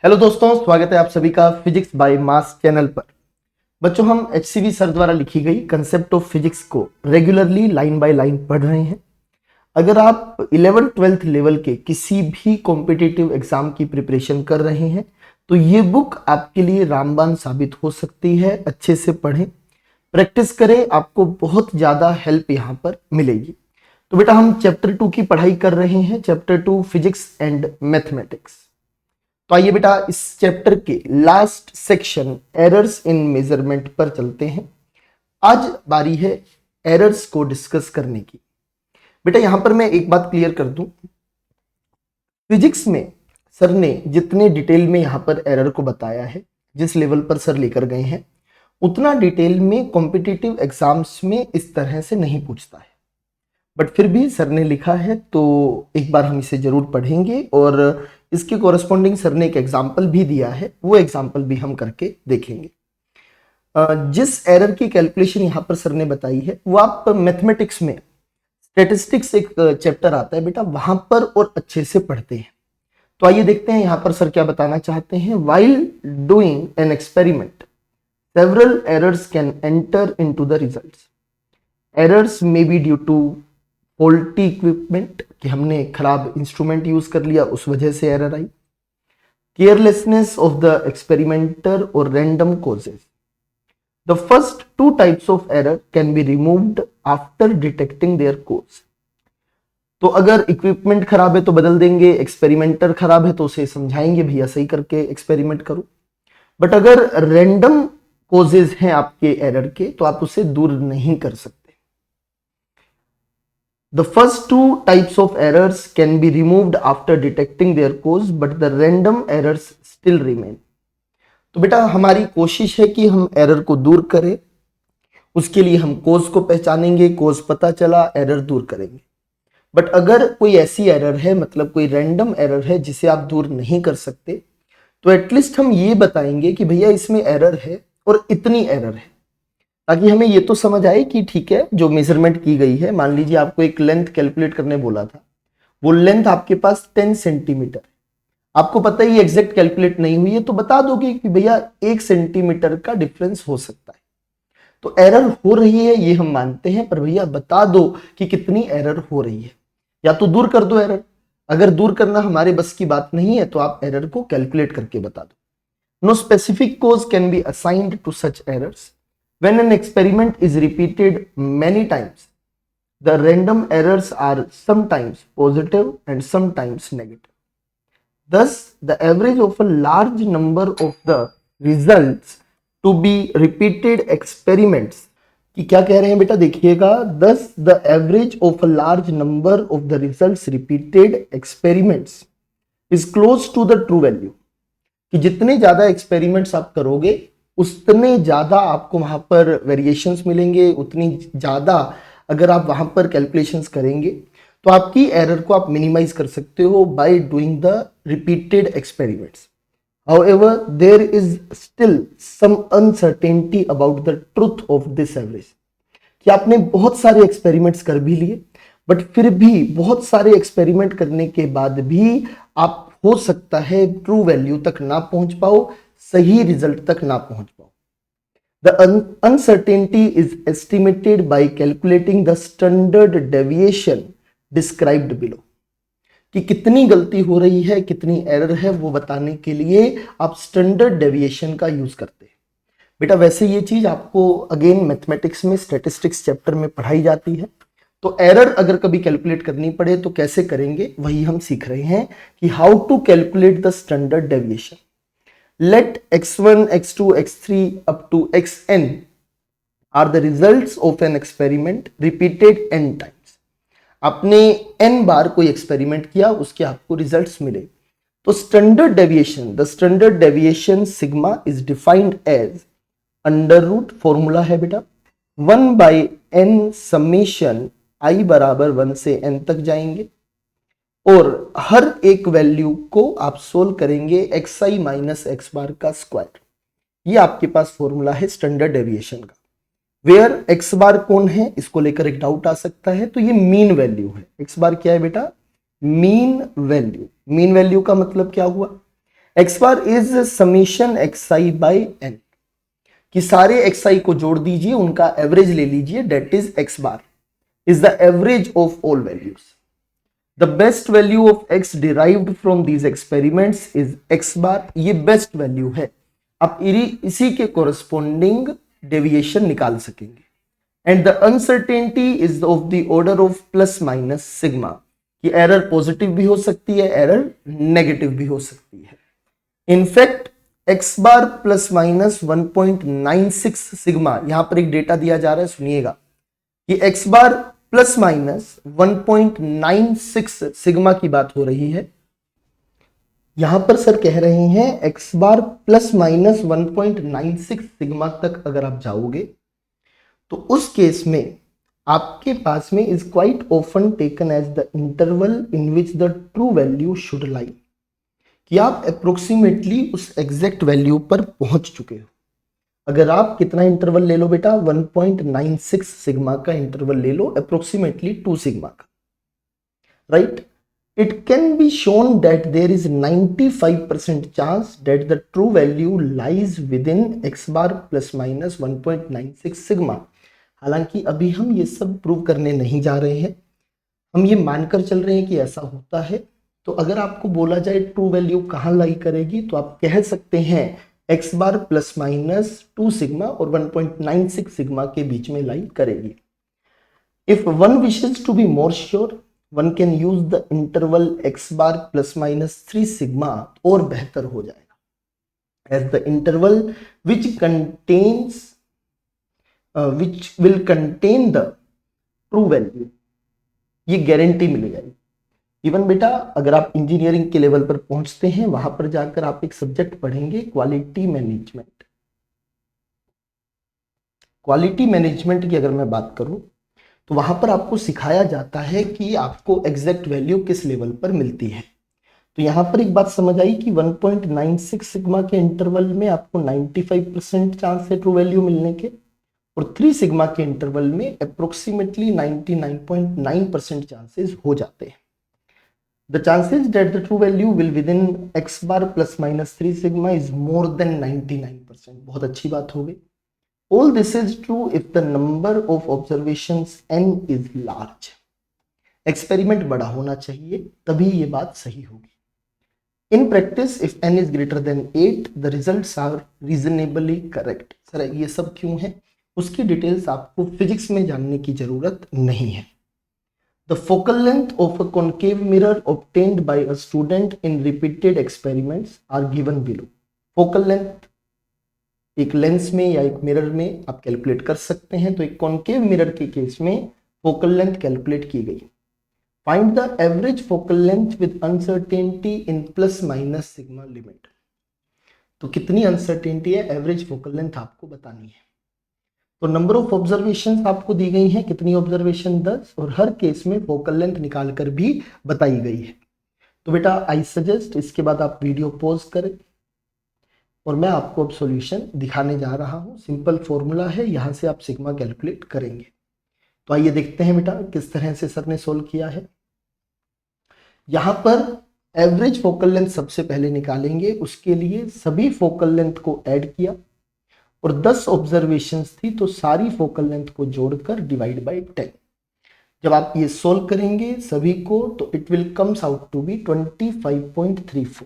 Hello दोस्तों, स्वागत है आप सभी का फिजिक्स बाय मास चैनल पर। बच्चों, हम HCV सर द्वारा लिखी गई कंसेप्ट ऑफ फिजिक्स को रेगुलरली लाइन बाय लाइन पढ़ रहे हैं। अगर आप 11th-12th लेवल के किसी भी कॉम्पिटिटिव एग्जाम की प्रिपरेशन कर रहे हैं तो ये बुक आपके लिए रामबाण साबित हो सकती है। अच्छे से पढ़ें, प्रैक्टिस करें, आपको बहुत ज़्यादा हेल्प यहाँ पर मिलेगी। तो बेटा, हम चैप्टर 2 की पढ़ाई कर रहे हैं, चैप्टर 2 फिजिक्स एंड मैथमेटिक्स। तो आइए बेटा, इस चैप्टर के last section errors in measurement पर चलते हैं। आज बारी है एरर्स को डिस्कस करने की। बेटा, यहां पर मैं एक बात क्लियर कर दूं, फिजिक्स में सर ने जितने डिटेल में यहां पर एरर को बताया है, जिस लेवल पर सर लेकर गए हैं, उतना डिटेल में कॉम्पिटिटिव एग्जाम्स में इस तरह से नहीं पूछता है। बट फिर भी सर ने लिखा है तो एक बार हम इसे जरूर पढ़ेंगे और इसके कोरस्पॉन्डिंग सर ने एक एग्जाम्पल भी दिया है, वो एग्जाम्पल भी हम करके देखेंगे। जिस एरर की कैलकुलेशन यहाँ पर सर ने बताई है वो आप मैथमेटिक्स में स्टैटिस्टिक्स एक चैप्टर आता है बेटा, वहां पर और अच्छे से पढ़ते हैं। तो आइए देखते हैं यहाँ पर सर क्या बताना चाहते हैं। While doing an experiment several errors can enter into the results. Errors may be due to faulty equipment, कि हमने खराब इंस्ट्रूमेंट यूज कर लिया, उस वजह से एरर आई। केयरलेसनेस ऑफ द एक्सपेरिमेंटर और random causes. The first two types of error can be removed after detecting their cause. तो अगर इक्विपमेंट खराब है तो बदल देंगे, एक्सपेरिमेंटर खराब है तो उसे समझाएंगे भैया सही करके एक्सपेरिमेंट करो। बट अगर रैंडम कॉजेज हैं आपके एरर के तो आप उसे दूर नहीं कर सकते। The first two types of errors can be removed after detecting their cause, but the random errors still remain. तो बेटा, हमारी कोशिश है कि हम एरर को दूर करें। उसके लिए हम कोज को पहचानेंगे, कोज पता चला, एरर दूर करेंगे। बट अगर कोई ऐसी एरर है, मतलब कोई रैंडम एरर है जिसे आप दूर नहीं कर सकते, तो एटलीस्ट हम ये बताएंगे कि भैया इसमें एरर है और इतनी एरर है, ताकि हमें ये तो समझ आए कि ठीक है जो मेजरमेंट की गई है। मान लीजिए आपको एक लेंथ कैलकुलेट करने बोला था, वो लेंथ आपके पास 10 सेंटीमीटर, आपको पता ही एग्जैक्ट कैलकुलेट नहीं हुई है, तो बता दोगे कि भैया 1 सेंटीमीटर का डिफरेंस हो सकता है। तो एरर हो रही है ये हम मानते हैं, पर भैया बता दो कि कितनी एरर हो रही है, या तो दूर कर दो एरर। अगर दूर करना हमारे बस की बात नहीं है तो आप एरर को कैलकुलेट करके बता दो। No specific cause can be assigned to such errors. When an experiment is repeated many times, the random errors are sometimes positive and sometimes negative. Thus, the average of a large number of the results to be repeated experiments, कि क्या कह रहे हैं बेटा, देखिएगा। Thus, the average of a large number of the results repeated experiments is close to the true value. कि जितने ज्यादा एक्सपेरिमेंट्स आप करोगे उतने ज्यादा आपको वहां पर वेरिएशंस मिलेंगे, उतनी ज्यादा अगर आप वहां पर कैलकुलेशंस करेंगे तो आपकी एरर को आप मिनिमाइज कर सकते हो by doing the repeated experiments. However, there is still some uncertainty about the truth of this average, कि आपने बहुत सारे एक्सपेरिमेंट्स कर भी लिए, बट फिर भी बहुत सारे एक्सपेरिमेंट करने के बाद भी आप हो सकता है ट्रू वैल्यू तक ना पहुंच पाओ, सही रिजल्ट तक ना पहुंच पाओ। The uncertainty is estimated by calculating the standard deviation described below, कि कितनी गलती हो रही है, कितनी एरर है, वो बताने के लिए आप स्टैंडर्ड डेविएशन का यूज करते हैं। बेटा, वैसे ये चीज आपको अगेन मैथमेटिक्स में स्टैटिस्टिक्स चैप्टर में पढ़ाई जाती है। तो एरर अगर कभी कैलकुलेट करनी पड़े तो कैसे करेंगे, वही हम सीख रहे हैं कि how to calculate the standard deviation. Let x1, x2, x3 up to xn are the results of an experiment repeated n times. आपने n बार कोई एक्सपेरिमेंट किया, उसके आपको रिजल्ट्स मिले। तो standard deviation, the standard deviation sigma is defined as under root, formula है बेटा 1/n समेशन i बराबर 1 से n तक जाएंगे, और हर एक वैल्यू को आप सोल्व करेंगे xi माइनस एक्स बार का स्क्वायर। ये आपके पास फॉर्मूला है स्टैंडर्ड डेविएशन का। वेयर एक्स बार कौन है, इसको लेकर एक डाउट आ सकता है, तो ये मीन वैल्यू है। एक्स बार क्या है बेटा, मीन वैल्यू। मीन वैल्यू का मतलब क्या हुआ, x bar is summation x i by n, कि सारे एक्स आई को जोड़ दीजिए, उनका एवरेज ले लीजिए, that is x bar is the average of all values. The best value of x derived from these experiments is x bar, ये best value है, आप इसी के कोरस्पॉन्डिंग डेविएशन निकाल सकेंगे। And the uncertainty is of the order of plus minus sigma, कि error positive भी हो सकती है, एरर नेगेटिव भी हो सकती है। इनफैक्ट एक्स बार प्लस माइनस 1.96 सिग्मा, यहां पर एक डेटा दिया जा रहा है, सुनिएगा कि एक्स बार प्लस माइनस 1.96 सिग्मा की बात हो रही है। यहां पर सर कह रहे हैं एक्स बार प्लस माइनस 1.96 सिग्मा तक अगर आप जाओगे तो उस केस में आपके पास में is quite often taken as the interval in which the true value should lie, कि आप अप्रोक्सीमेटली उस एग्जैक्ट वैल्यू पर पहुंच चुके हो। अगर आप कितना इंटरवल ले लो बेटा, 1.96 सिग्मा का इंटरवल ले लो, अप्रोक्सीमेटली 2 सिग्मा का, right. It can be shown that there is 95% chance that the true value lies within x bar plus minus 1.96 sigma। हालांकि अभी हम ये सब प्रूव करने नहीं जा रहे हैं, हम ये मानकर चल रहे हैं कि ऐसा होता है। तो अगर आपको बोला जाए ट्रू वैल्यू कहाँ लाई करेगी, तो आप कह सकते हैं x बार प्लस माइनस 2 सिग्मा और 1.96 सिग्मा के बीच में लाई करेगी। If one wishes to be more sure, one can use the interval x bar plus minus 3 sigma, और बेहतर हो जाएगा, as the interval which will contain the true value, ये guarantee मिल जाएगी। इवन बेटा अगर आप इंजीनियरिंग के लेवल पर पहुंचते हैं, वहां पर जाकर आप एक सब्जेक्ट पढ़ेंगे क्वालिटी मैनेजमेंट। क्वालिटी मैनेजमेंट की अगर मैं बात करूं तो वहां पर आपको सिखाया जाता है कि आपको एग्जैक्ट वैल्यू किस लेवल पर मिलती है। तो यहां पर एक बात समझ आई कि 1.96 सिग्मा के इंटरवल में आपको 95% चांस है ट्रू वैल्यू मिलने के, और 3 सिग्मा के इंटरवल में अप्रोक्सीमेटली 99.9% चांसेस हो जाते हैं। The chances that the true value will with in x bar plus minus 3 sigma is more than 99%। बहुत अच्छी बात हो गई। All this is true if the number of observations n is large। Experiment बड़ा होना चाहिए, तभी ये बात सही होगी। In practice, if n is greater than 8, the results are reasonably correct। Sir ये सब क्यों है, उसकी डिटेल्स आपको फिजिक्स में जानने की जरूरत नहीं है। The focal length of a concave mirror obtained by a student in repeated experiments are given below। Focal length एक लेंस में या एक मिरर में आप कैलकुलेट कर सकते हैं, तो एक कॉन्केव मिरर के केस में फोकल लेंथ कैलकुलेट की गई। Find the average focal length with uncertainty in plus minus sigma limit. तो कितनी अनसर्टेनिटी है, एवरेज फोकल लेंथ आपको बतानी है। तो नंबर ऑफ ऑब्जर्वेशन आपको दी गई है, कितनी ऑब्जर्वेशन 10, और हर केस में फोकल लेंथ निकाल कर भी बताई गई है। तो बेटा आई सजेस्ट इसके बाद आप वीडियो पॉज करें और मैं आपको अब सॉल्यूशन दिखाने जा रहा हूं। सिंपल फॉर्मूला है, यहां से आप सिग्मा कैलकुलेट करेंगे। तो आइए देखते हैं बेटा किस तरह से सर ने सोल्व किया है। यहां पर एवरेज फोकल लेंथ सबसे पहले निकालेंगे, उसके लिए सभी फोकल लेंथ को ऐड किया और 10 ऑब्जर्वेशंस थी, तो सारी फोकल लेंथ को जोड़कर डिवाइड बाय 10। जब आप ये सोल्व करेंगे सभी को, तो it will comes out to be 25.34।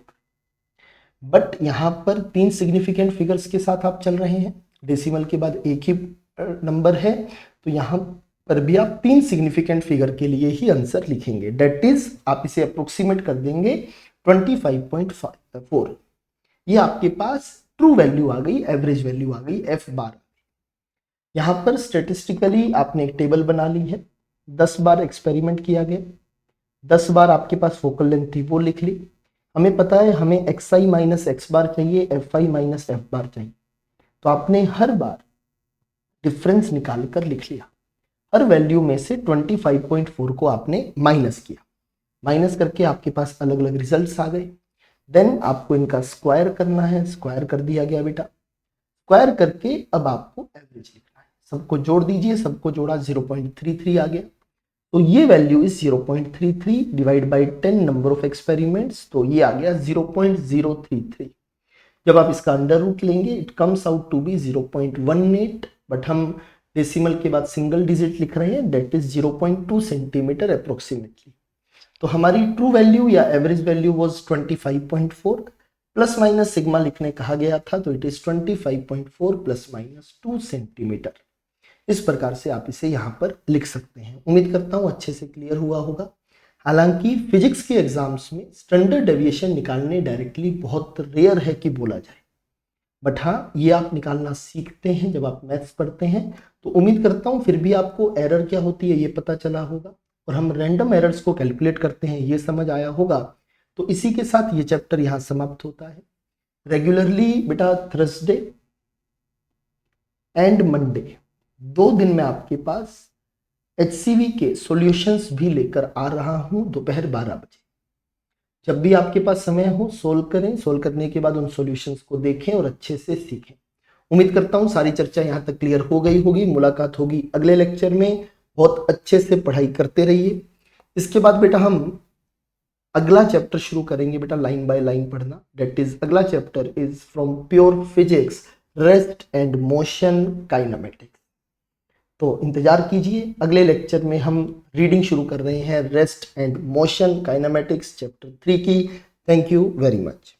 But यहां पर 3 सिग्निफिकेंट फिगर्स के साथ आप चल रहे हैं, डेसिमल के बाद एक ही नंबर है, तो यहां पर भी आप 3 सिग्निफिकेंट फिगर के लिए ही आंसर लिखेंगे। डेट इज आप इसे अप्रोक्सीमेट कर देंगे 25.4। ये आपके पास ट्रू वैल्यू आ गई, एवरेज वैल्यू आ गई एफ बार। यहां पर स्टेटिस्टिकली आपने एक टेबल बना ली है, 10 बार एक्सपेरिमेंट किया गया, 10 बार आपके पास फोकल लेंथ थी वो लिख ली। हमें पता है हमें एक्स आई माइनस एक्स बार चाहिए, F I minus F bar चाहिए, तो आपने हर बार डिफरेंस निकाल कर लिख लिया। हर वैल्यू में से 25.4 को आपने माइनस किया, माइनस करके आपके पास अलग अलग रिजल्ट्स आ गए। देन आपको इनका स्क्वायर करना है, स्क्वायर कर दिया गया बेटा। स्क्वायर करके अब आपको एवरेज लिखना है, सबको जोड़ दीजिए, सबको जोड़ा 0.33 आ गया। तो ये value is 0.33 divide by 10 number of experiments, तो ये आ गया 0.033। जब आप इसका अंडर रूट लेंगे it comes out to be 0.18, but हम डेसिमल के बाद सिंगल डिजिट लिख रहे हैं, दैट इज 0.2 सेंटीमीटर अप्रोक्सीमेटली। तो हमारी ट्रू वैल्यू या average value was 25.4, plus minus sigma लिखने कहा गया था, तो it is 25.4 plus minus 2 centimetre. इस प्रकार से आप इसे यहाँ पर लिख सकते हैं। उम्मीद करता हूँ अच्छे से क्लियर हुआ होगा। हालांकि फिजिक्स के एग्जाम्स में स्टैंडर्ड डेविएशन निकालने डायरेक्टली बहुत रेयर है कि बोला जाए, बट हाँ ये आप निकालना सीखते हैं जब आप मैथ्स पढ़ते हैं। तो उम्मीद करता हूँ फिर भी आपको एरर क्या होती है ये पता चला होगा, और हम रैंडम एरर्स को कैलकुलेट करते हैं ये समझ आया होगा। तो इसी के साथ ये चैप्टर यहाँ समाप्त होता है। रेगुलरली बेटा थर्सडे एंड मंडे 2 दिन में आपके पास HCV के सॉल्यूशंस भी लेकर आ रहा हूं दोपहर 12 बजे। जब भी आपके पास समय हो सोल्व करें, सोल्व करने के बाद उन सॉल्यूशंस को देखें और अच्छे से सीखें। उम्मीद करता हूं सारी चर्चा यहां तक क्लियर हो गई होगी। मुलाकात होगी अगले लेक्चर में। बहुत अच्छे से पढ़ाई करते रहिए। इसके बाद बेटा हम अगला चैप्टर शुरू करेंगे बेटा लाइन बाय लाइन पढ़ना। दैट इज अगला chapter is from pure physics rest and motion kinematics. तो इंतजार कीजिए, अगले लेक्चर में हम रीडिंग शुरू कर रहे हैं rest and motion kinematics chapter 3 की। Thank you very much.